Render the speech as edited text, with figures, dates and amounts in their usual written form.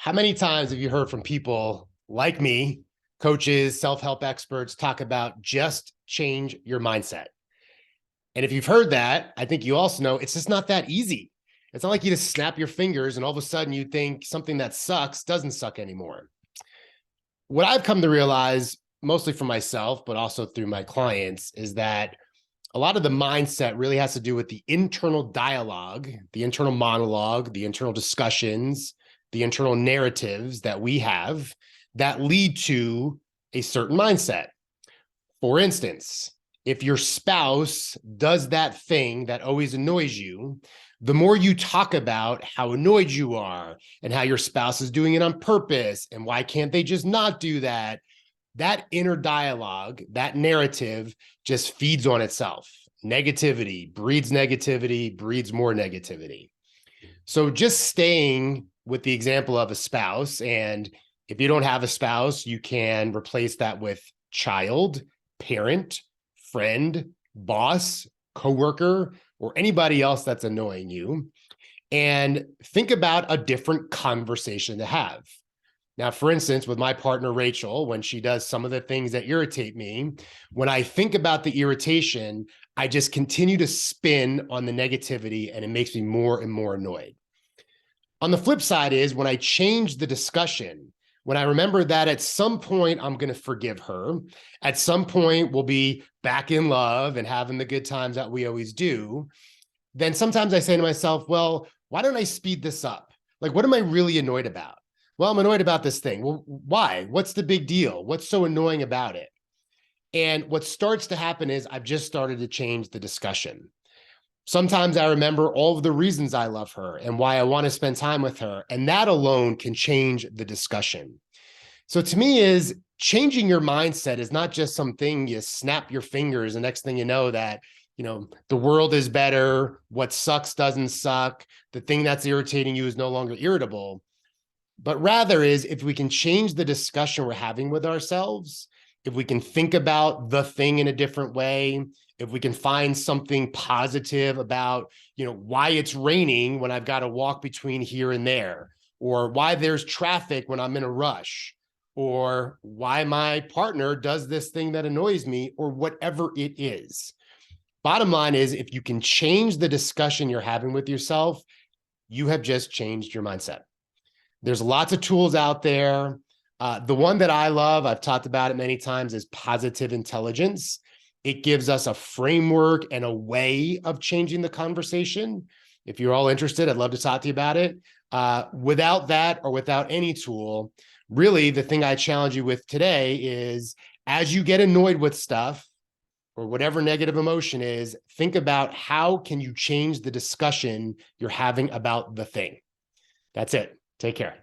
How many times have you heard from people like me, coaches, self-help experts, talk about just change your mindset? And if you've heard that, I think you also know it's just not that easy. It's not like you just snap your fingers and all of a sudden you think something that sucks doesn't suck anymore. What I've come to realize, mostly for myself, but also through my clients, is that a lot of the mindset really has to do with the internal dialogue, the internal monologue, the internal discussions, the internal narratives that we have that lead to a certain mindset. For instance, if your spouse does that thing that always annoys you, the more you talk about how annoyed you are and how your spouse is doing it on purpose and why can't they just not do that, that inner dialogue, that narrative just feeds on itself. Negativity breeds more negativity. So just staying with the example of a spouse, and if you don't have a spouse, you can replace that with child, parent, friend, boss, coworker, or anybody else that's annoying you, and think about a different conversation to have. Now, for instance, with my partner, Rachel, when she does some of the things that irritate me, when I think about the irritation, I just continue to spin on the negativity and it makes me more and more annoyed. On the flip side is when I change the discussion, when I remember that at some point I'm going to forgive her, at some point we'll be back in love and having the good times that we always do, then sometimes I say to myself, well, why don't I speed this up? Like, what am I really annoyed about? Well, I'm annoyed about this thing. Well, why? What's the big deal? What's so annoying about it? And what starts to happen is I've just started to change the discussion. Sometimes I remember all of the reasons I love her and why I want to spend time with her. And that alone can change the discussion. So to me is changing your mindset is not just something you snap your fingers. The next thing you know that, the world is better. What sucks doesn't suck. The thing that's irritating you is no longer irritable. But rather is if we can change the discussion we're having with ourselves, if we can think about the thing in a different way, if we can find something positive about, why it's raining when I've got to walk between here and there, or why there's traffic when I'm in a rush, or why my partner does this thing that annoys me, or whatever it is. Bottom line is, if you can change the discussion you're having with yourself, you have just changed your mindset. There's lots of tools out there. The one that I love, I've talked about it many times, is positive intelligence. It gives us a framework and a way of changing the conversation. If you're all interested, I'd love to talk to you about it. Without that or without any tool, really the thing I challenge you with today is as you get annoyed with stuff or whatever negative emotion is, think about how can you change the discussion you're having about the thing. That's it. Take care.